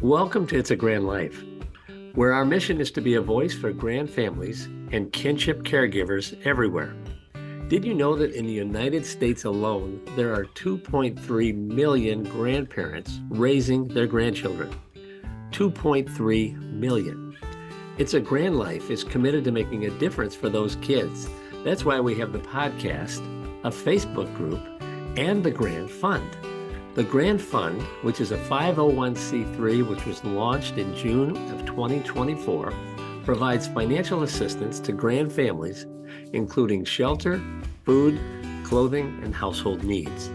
Welcome to It's a Grand Life, where our mission is to be a voice for grand families and kinship caregivers everywhere. Did you know that in the United States alone, there are 2.3 million grandparents raising their grandchildren? 2.3 million. It's a Grand Life is committed to making a difference for those kids. That's why we have the podcast, a Facebook group, and the Grand Fund. The Grand Fund, which is a 501c3 which was launched in June of 2024, provides financial assistance to grand families, including shelter, food, clothing, and household needs.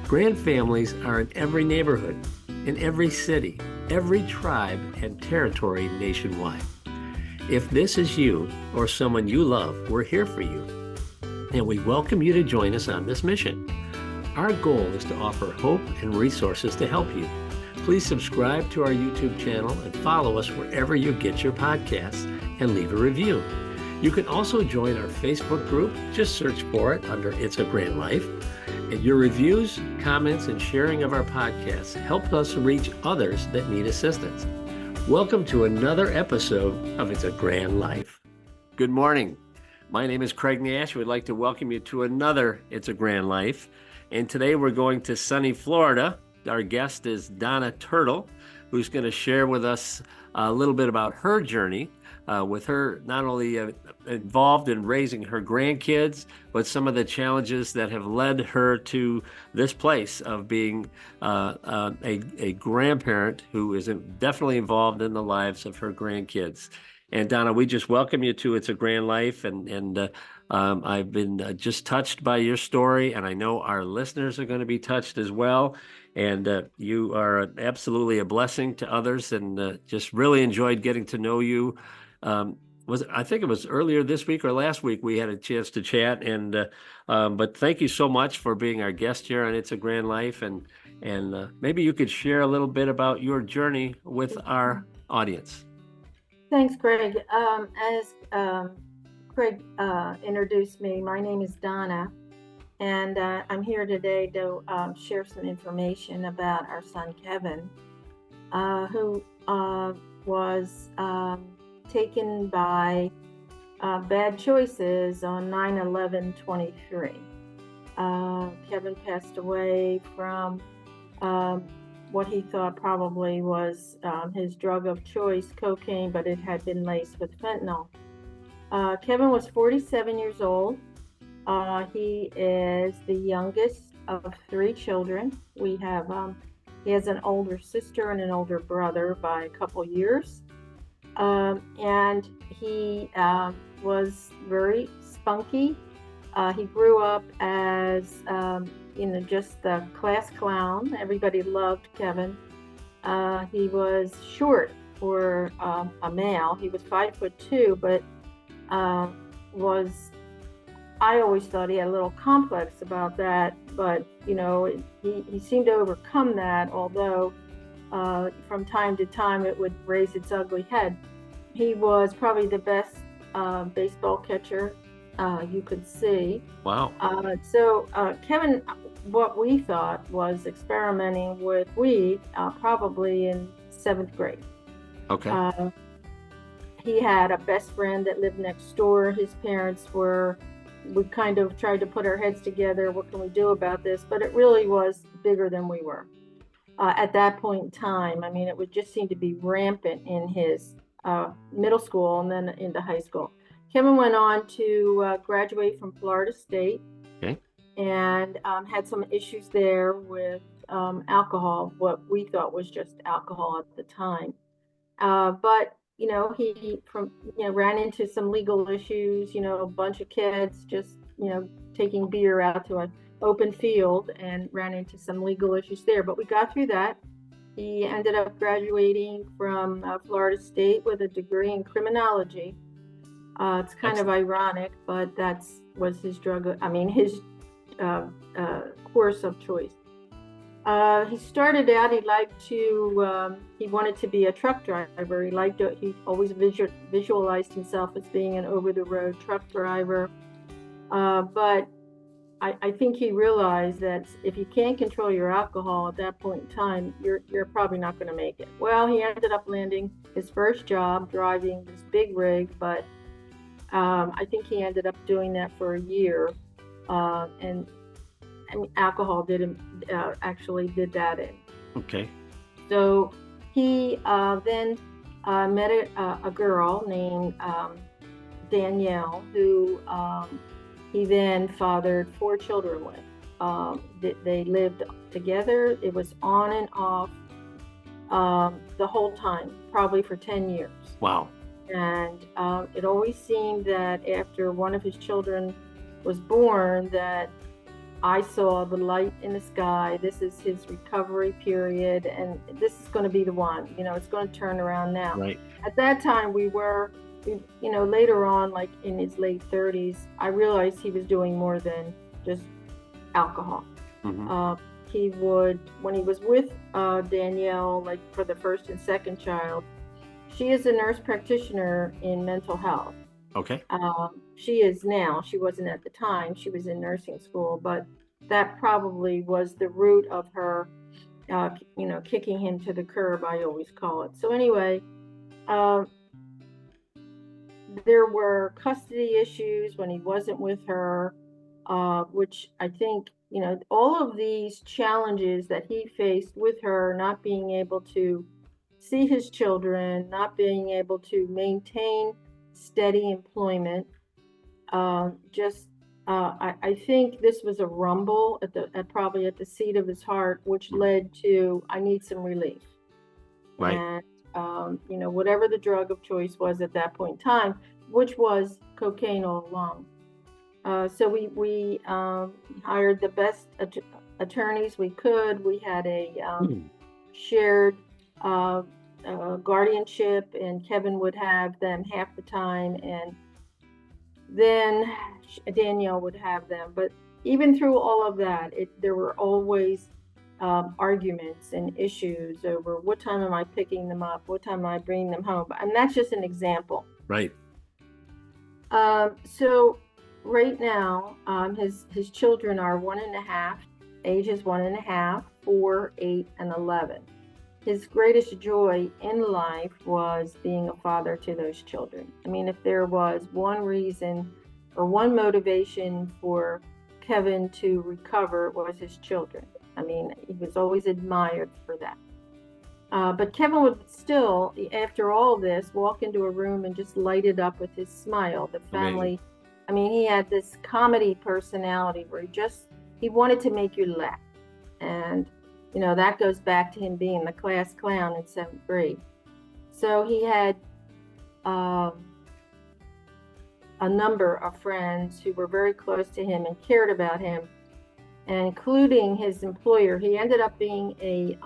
Grand families are in every neighborhood, in every city, every tribe and territory nationwide. If this is you or someone you love, we're here for you. And we welcome you to join us on this mission. Our goal is to offer hope and resources to help you. Please subscribe to our YouTube channel and follow us wherever you get your podcasts and leave a review. You can also join our Facebook group. Just search for it under It's a Grand Life. And your reviews, comments, and sharing of our podcasts help us reach others that need assistance. Welcome to another episode of It's a Grand Life. Good morning. My name is Craig Nash. We'd like to welcome you to another It's a Grand Life. And today we're going to sunny Florida. Our guest is Donna Turtle, who's going to share with us a little bit about her journey with her not only involved in raising her grandkids, but some of the challenges that have led her to this place of being a grandparent who is definitely involved in the lives of her grandkids. And Donna, we just welcome you to It's a Grand Life, and I've been just touched by your story, and I know our listeners are going to be touched as well. And you are absolutely a blessing to others, and just really enjoyed getting to know you. I think it was earlier this week or last week we had a chance to chat, and but thank you so much for being our guest here on It's a Grand Life, and maybe you could share a little bit about your journey with our audience. Thanks, Craig. As Craig introduced me, my name is Donna, and I'm here today to share some information about our son Kevin, who was taken by bad choices on 9/11/23. Kevin passed away from what he thought probably was his drug of choice, cocaine, but it had been laced with fentanyl. Kevin was 47 years old. He is the youngest of 3 children. He has an older sister and an older brother by a couple years. And he was very spunky. He grew up as just the class clown. Everybody loved Kevin. He was short for a male. He was 5'2", but I always thought he had a little complex about that, but he seemed to overcome that, although from time to time it would raise its ugly head. He was probably the best baseball catcher you could see. Wow. So Kevin, what we thought was experimenting with weed, probably in 7th grade. Okay. He had a best friend that lived next door. His parents we kind of tried to put our heads together. What can we do about this? But it really was bigger than we were at that point in time. I mean, it would just seem to be rampant in his middle school and then into high school. Kevin went on to graduate from Florida State. Okay. And had some issues there with alcohol, what we thought was just alcohol at the time. But he ran into some legal issues, a bunch of kids just, taking beer out to an open field, and ran into some legal issues there. But we got through that. He ended up graduating from Florida State with a degree in criminology. It's kind of ironic, but was his his course of choice. He started out, he wanted to be a truck driver. He always visualized himself as being an over-the-road truck driver. But I think he realized that if you can't control your alcohol at that point in time, you're probably not going to make it. Well, he ended up landing his first job driving this big rig, but I think he ended up doing that for a year, and I mean, alcohol didn't actually did that in. Okay. So he then met a girl named Danielle, who he then fathered 4 children with. They lived together. It was on and off the whole time, probably for 10 years. Wow. And it always seemed that after one of his children was born, that I saw the light in the sky. This is his recovery period, and this is going to be the one. It's going to turn around now. Right. At that time, later on, like in his late 30s, I realized he was doing more than just alcohol. Mm-hmm. He would, when he was with Danielle, like for the first and second child, she is a nurse practitioner in mental health. Okay. She is now. She wasn't at the time. She was in nursing school, but that probably was the root of her, kicking him to the curb, I always call it. So anyway, there were custody issues when he wasn't with her, which I think, all of these challenges that he faced with her, not being able to see his children, not being able to maintain steady employment. I think this was a rumble probably at the seat of his heart, which led to, I need some relief. Right. And, whatever the drug of choice was at that point in time, which was cocaine all along. So we hired the best attorneys we could. We had a shared guardianship, and Kevin would have them half the time, and then Danielle would have them. But even through all of that, there were always arguments and issues over what time am I picking them up, what time am I bringing them home. And that's just an example. Right. So right now, his children are 1.5, ages 1.5, 4, 8, and 11. His greatest joy in life was being a father to those children. I mean, if there was one reason or one motivation for Kevin to recover, it was his children. I mean, he was always admired for that. But Kevin would still, after all this, walk into a room and just light it up with his smile. The family, amazing. I mean, he had this comedy personality where he wanted to make you laugh. And that goes back to him being the class clown in 7th grade. So he had a number of friends who were very close to him and cared about him, including his employer. He ended up being a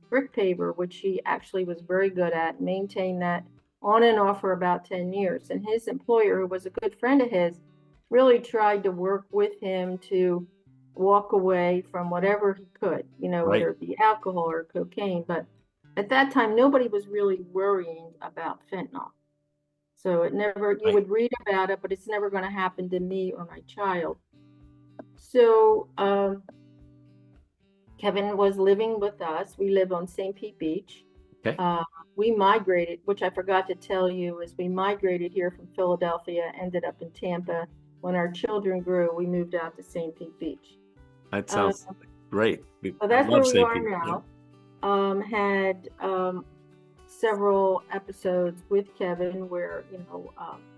brick paver, which he actually was very good at, maintained that on and off for about 10 years. And his employer, who was a good friend of his, really tried to work with him to walk away from whatever he could, whether it be alcohol or cocaine. But at that time, nobody was really worrying about fentanyl. So you would read about it, but it's never going to happen to me or my child. So Kevin was living with us. We live on St. Pete Beach. Okay. We migrated, which I forgot to tell you, is we migrated here from Philadelphia, ended up in Tampa. When our children grew, we moved out to St. Pete Beach. That sounds great. So that's where we are now. Yeah. Had several episodes with Kevin where,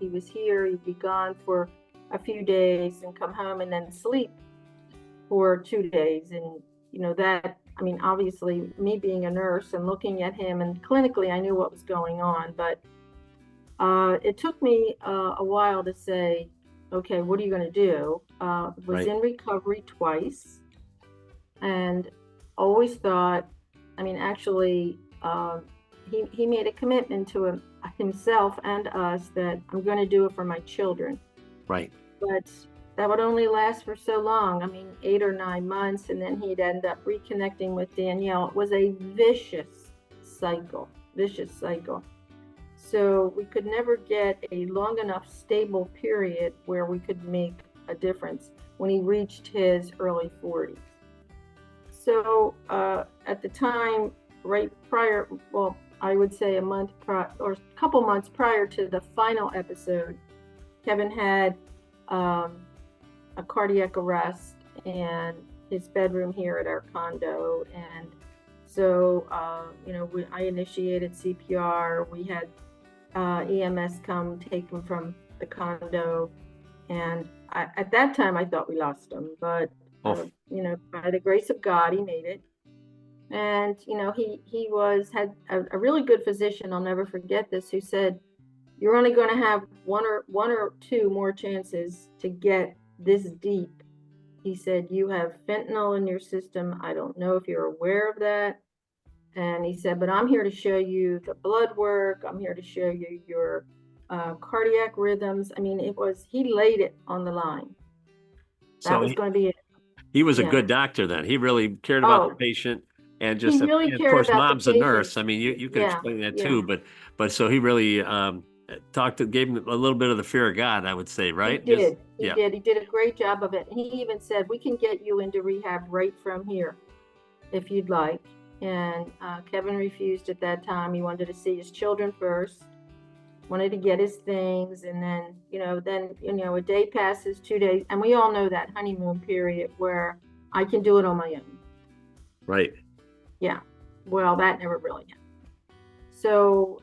he was here, he'd be gone for a few days and come home and then sleep for 2 days. And, obviously me being a nurse and looking at him, and clinically I knew what was going on, but it took me a while to say, okay, what are you going to do? Was in recovery twice, and always thought, he made a commitment to himself and us that I'm going to do it for my children. Right. But that would only last for so long. 8 or 9 months, and then he'd end up reconnecting with Danielle. It was a vicious cycle. So we could never get a long enough stable period where we could make a difference when he reached his early 40s. So at the time, right prior, well, I would say a month or a couple months prior to the final episode, Kevin had a cardiac arrest in his bedroom here at our condo. And so, I initiated CPR. We had EMS come take him from the condo. And at that time, I thought we lost him. But, by the grace of God, he made it. And, he had a really good physician, I'll never forget this, who said, you're only going to have one or two more chances to get this deep. He said, you have fentanyl in your system. I don't know if you're aware of that. And he said, but I'm here to show you the blood work. I'm here to show you your cardiac rhythms. I mean, he laid it on the line. That was going to be it. He was a good doctor then. He really cared about the patient. And just, of course, mom's a nurse. I mean, you could explain that too, but so he really gave him a little bit of the fear of God, I would say, right? He did. He did a great job of it. He even said, we can get you into rehab right from here if you'd like. And Kevin refused at that time. He wanted to see his children first, wanted to get his things. And then, a day passes, 2 days. And we all know that honeymoon period where I can do it on my own. Right. Yeah. Well, that never really happened. So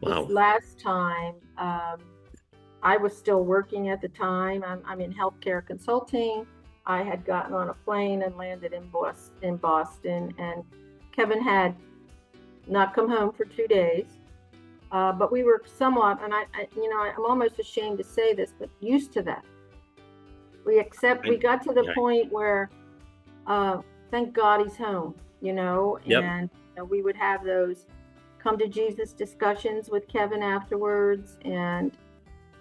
this last time, I was still working at the time. I'm in healthcare consulting. I had gotten on a plane and landed in Boston, and Kevin had not come home for 2 days. But we were somewhat, and I'm almost ashamed to say this, but used to that. We got to the point where, thank God he's home. And we would have those come to Jesus discussions with Kevin afterwards. And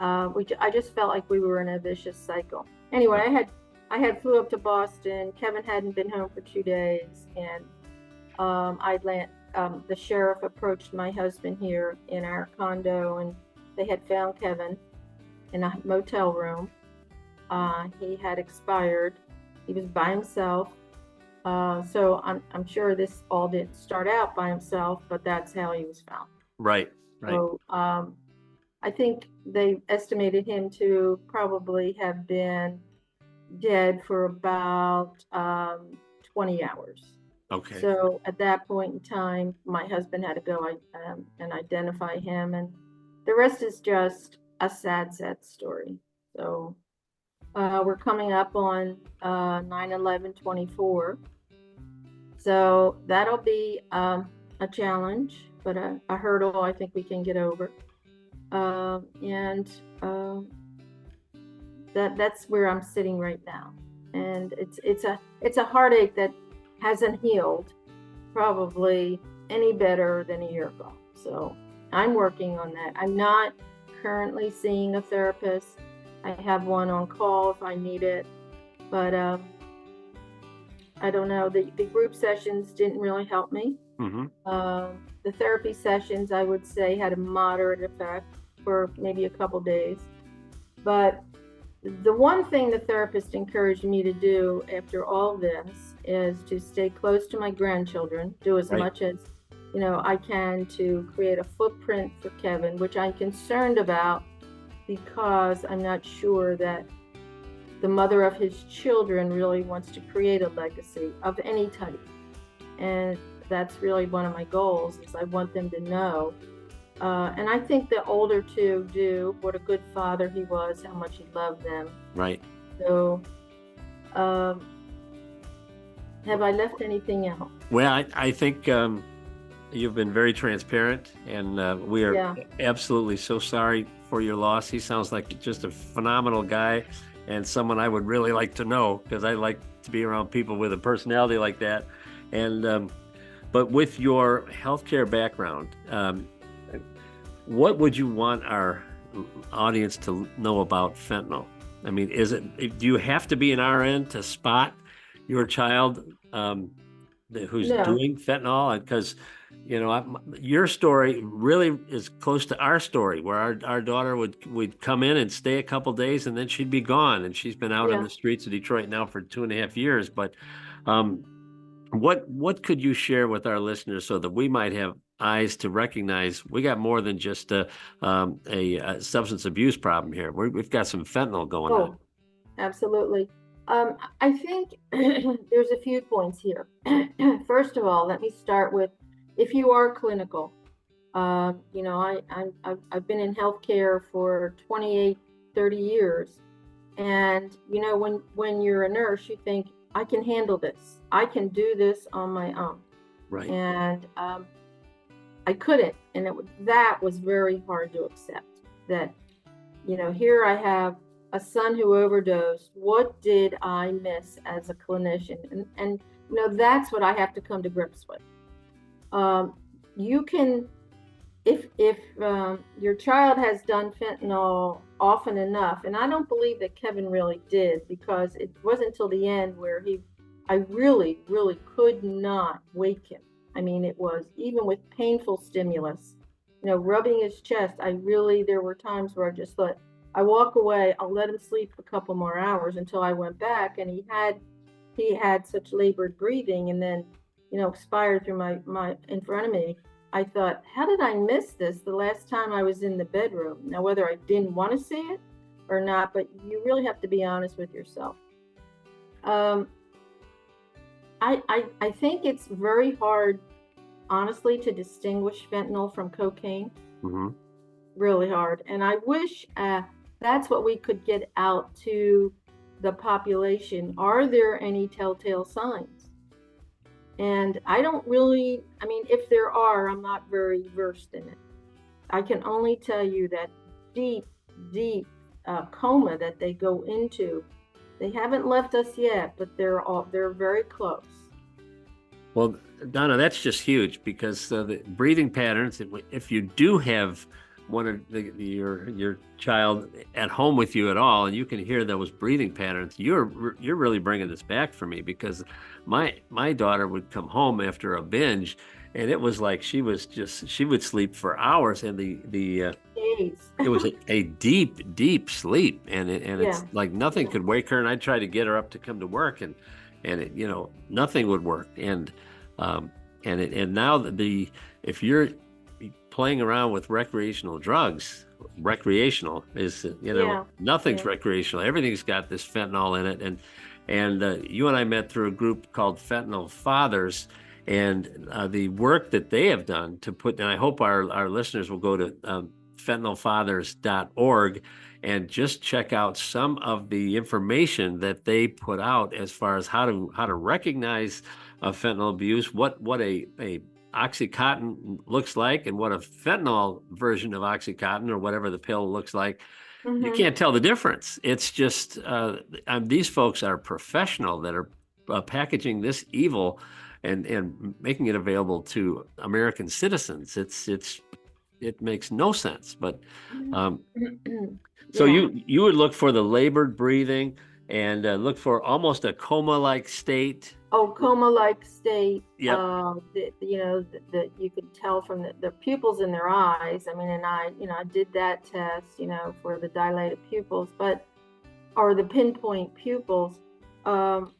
I just felt like we were in a vicious cycle. Anyway, I had flew up to Boston. Kevin hadn't been home for 2 days. And the sheriff approached my husband here in our condo, and they had found Kevin in a motel room. He had expired. He was by himself. So I'm sure this all didn't start out by himself, but that's how he was found. Right. So I think they estimated him to probably have been dead for about 20 hours. Okay. So at that point in time, my husband had to go and identify him, and the rest is just a sad story. So we're coming up on 9/11/24. So that'll be a challenge, but a hurdle I think we can get over. That's where I'm sitting right now. And it's a heartache that hasn't healed probably any better than a year ago. So I'm working on that. I'm not currently seeing a therapist. I have one on call if I need it, but I don't know. The group sessions didn't really help me. Mm-hmm. The therapy sessions, I would say, had a moderate effect for maybe a couple days. But the one thing the therapist encouraged me to do after all this is to stay close to my grandchildren, do as much as I can to create a footprint for Kevin, which I'm concerned about because I'm not sure that the mother of his children really wants to create a legacy of any type. And that's really one of my goals, is I want them to know. And I think the older two do, what a good father he was, how much he loved them. Right. So, have I left anything out? Well, I think you've been very transparent, and we are absolutely so sorry for your loss. He sounds like just a phenomenal guy and someone I would really like to know, because I like to be around people with a personality like that. And but with your healthcare background, what would you want our audience to know about fentanyl? I mean, do you have to be an RN to spot your child who's No. doing fentanyl? Because, your story really is close to our story, where our daughter would come in and stay a couple days, and then she'd be gone. And she's been out in Yeah. the streets of Detroit now for 2.5 years. But what could you share with our listeners so that we might have eyes to recognize we got more than just a substance abuse problem here? We've got some fentanyl going on. Oh, absolutely. I think there's a few points here. First of all, let me start with, if you are clinical, I've been in healthcare for 28, 30 years. And, when you're a nurse, you think, I can handle this. I can do this on my own. Right. And I couldn't. And that was very hard to accept, that, here I have a son who overdosed. What did I miss as a clinician? And that's what I have to come to grips with. You can, if your child has done fentanyl often enough, and I don't believe that Kevin really did, because it wasn't until the end where I really, really could not wake him. I mean, it was, even with painful stimulus, rubbing his chest, there were times where I just thought, I walk away, I'll let him sleep a couple more hours, until I went back, and he had such labored breathing, and then, expired through my in front of me. I thought, how did I miss this the last time I was in the bedroom? Now, whether I didn't want to see it or not, but you really have to be honest with yourself. I think it's very hard, honestly, to distinguish fentanyl from cocaine. Mm-hmm. Really hard. And I wish that's what we could get out to the population. Are there any telltale signs? And I don't really, if there are, I'm not very versed in it. I can only tell you that deep, deep coma that they go into, they haven't left us yet, but they're very close. Well, Donna, that's just huge, because the breathing patterns, if you do have one of your child at home with you at all, and you can hear those breathing patterns, you're really bringing this back for me, because my daughter would come home after a binge, and it was like she would sleep for hours, and it was a deep sleep, and it's like nothing could wake her, and I'd try to get her up to come to work, and nothing would work, and now if you're playing around with recreational drugs, recreational is nothing's recreational, everything's got this fentanyl in it, and you and I met through a group called Fentanyl Fathers, and the work that they have done to put, and I hope our listeners will go to fentanylfathers.org and just check out some of the information that they put out as far as how to recognize fentanyl abuse, what a Oxycontin looks like, and what a fentanyl version of Oxycontin or whatever the pill looks like. Mm-hmm. You can't tell the difference. It's just these folks are professional that are packaging this evil and making it available to American citizens. It makes no sense. But so you would look for the labored breathing and look for almost a coma-like state. Oh, coma-like state. Yep. That you could tell from the pupils in their eyes. And I did that test, for the dilated pupils, or the pinpoint pupils. I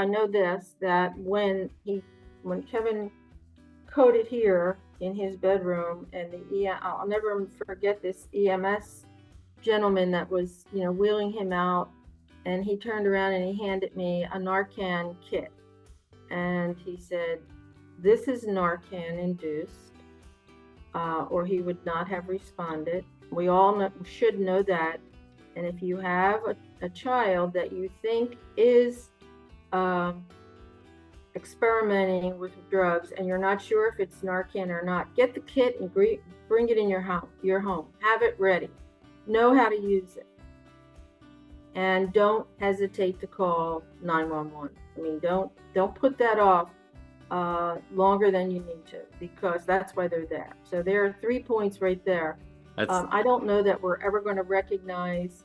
know this, that when Kevin coded here in his bedroom, and I'll never forget this EMS gentleman that was, wheeling him out. And he turned around and he handed me a Narcan kit. And he said, this is Narcan induced, or he would not have responded. We all should know that. And if you have a child that you think is experimenting with drugs, and you're not sure if it's Narcan or not, get the kit and bring it in your home. Have it ready. Know how to use it. And don't hesitate to call 911. Don't put that off longer than you need to, because that's why they're there. So there are 3 points right there. I don't know that we're ever going to recognize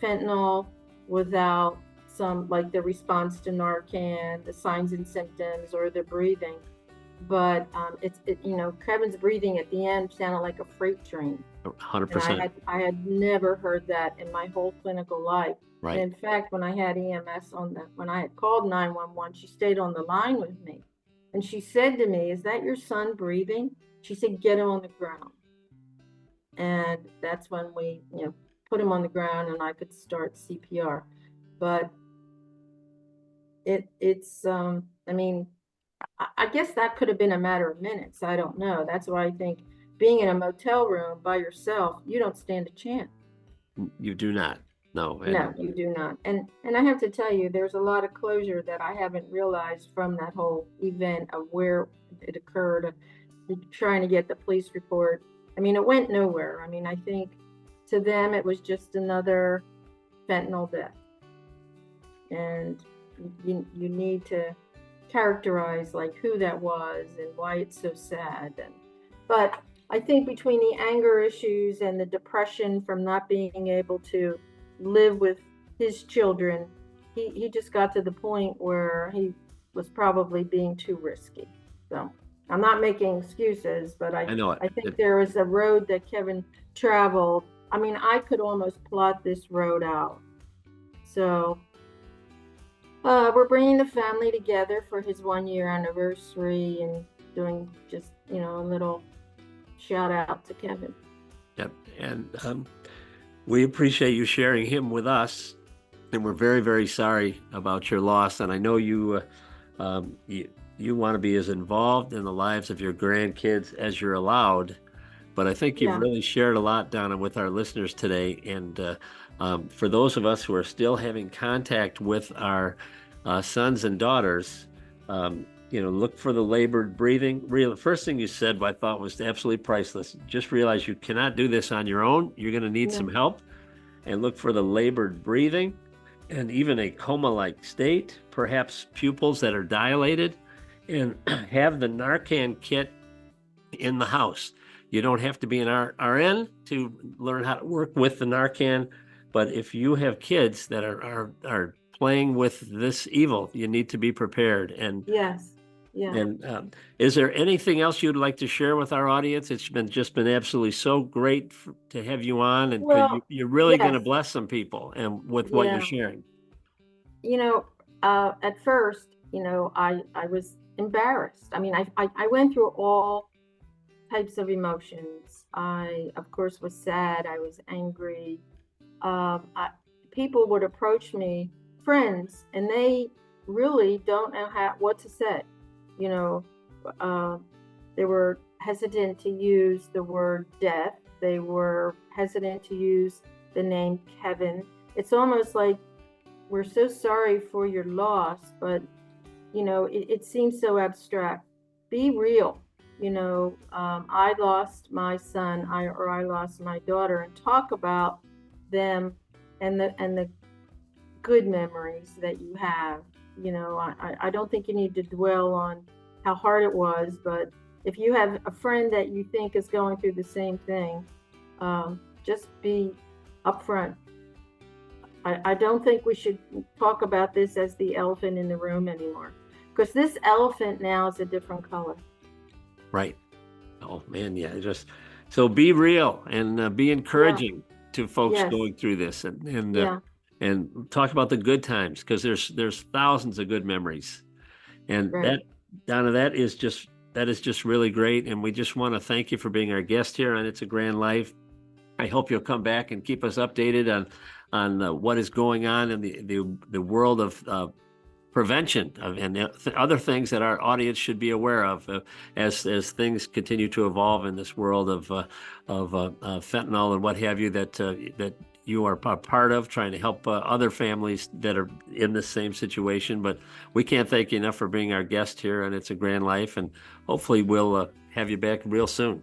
fentanyl without some, like the response to Narcan, the signs and symptoms, or the breathing. But Kevin's breathing at the end sounded like a freight train. 100%. And I had never heard that in my whole clinical life. Right. And in fact, when I had EMS when I had called 911, she stayed on the line with me. And she said to me, "Is that your son breathing?" She said, "Get him on the ground." And that's when we, put him on the ground and I could start CPR. But I guess that could have been a matter of minutes. I don't know. That's why I think being in a motel room by yourself, you don't stand a chance. You do not. No. No, you do not. And I have to tell you, there's a lot of closure that I haven't realized from that whole event of where it occurred, trying to get the police report. It went nowhere. I think to them it was just another fentanyl death. And you need to characterize like who that was and why it's so sad. But I think between the anger issues and the depression from not being able to live with his children, he just got to the point where he was probably being too risky. So I'm not making excuses, but I know it. I think there was a road that Kevin traveled. I could almost plot this road out. So we're bringing the family together for his 1-year anniversary and doing just, a little shout out to Kevin. Yep. And we appreciate you sharing him with us. And we're very, very sorry about your loss. And I know you want to be as involved in the lives of your grandkids as you're allowed. But I think you've really shared a lot, Donna, with our listeners today. And for those of us who are still having contact with our sons and daughters, look for the labored breathing. The first thing you said, I thought was absolutely priceless. Just realize you cannot do this on your own. You're going to need some help. And look for the labored breathing and even a coma-like state, perhaps pupils that are dilated, and have the Narcan kit in the house. You don't have to be an RN to learn how to work with the Narcan, but if you have kids that are playing with this evil, you need to be prepared. And yes. Yeah. And is there anything else you'd like to share with our audience? It's just been absolutely so great to have you on, and you're really going to bless some people and with what you're sharing. At first, I was embarrassed. I went through all types of emotions. I, of course, was sad. I was angry. People would approach me, friends, and they really don't know what to say. They were hesitant to use the word death. They were hesitant to use the name Kevin. It's almost like, we're so sorry for your loss, but it seems so abstract. Be real. I lost my son, I lost my daughter, and talk about them and the good memories that you have. I don't think you need to dwell on how hard it was, but if you have a friend that you think is going through the same thing, just be upfront. I don't think we should talk about this as the elephant in the room anymore, because this elephant now is a different color. Right. Oh man, yeah. So be real and be encouraging to folks going through this, and talk about the good times, because there's thousands of good memories, and that, Donna, that is just really great. And we just want to thank you for being our guest here on It's a Grand Life. I hope you'll come back and keep us updated on what is going on in the world of prevention and other things that our audience should be aware of as things continue to evolve in this world of fentanyl and what have you, that you are a part of, trying to help other families that are in the same situation. But we can't thank you enough for being our guest here, and It's a Grand Life, and hopefully we'll have you back real soon.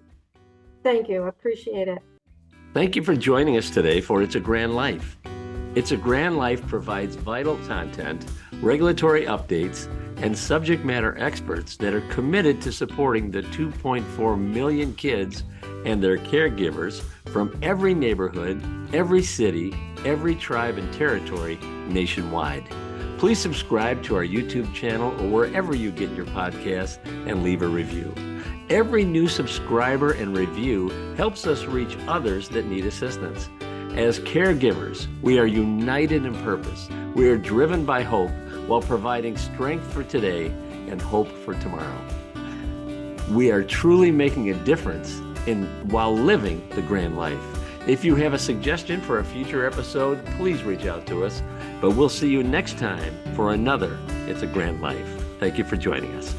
Thank you. I appreciate it. Thank you for joining us today for It's a Grand Life. It's a Grand Life provides vital content, regulatory updates, and subject matter experts that are committed to supporting the 2.4 million kids and their caregivers from every neighborhood, every city, every tribe and territory nationwide. Please subscribe to our YouTube channel or wherever you get your podcasts and leave a review. Every new subscriber and review helps us reach others that need assistance. As caregivers, we are united in purpose. We are driven by hope while providing strength for today and hope for tomorrow. We are truly making a difference while living the grand life. If you have a suggestion for a future episode, please reach out to us. But we'll see you next time for another It's a Grand Life. Thank you for joining us.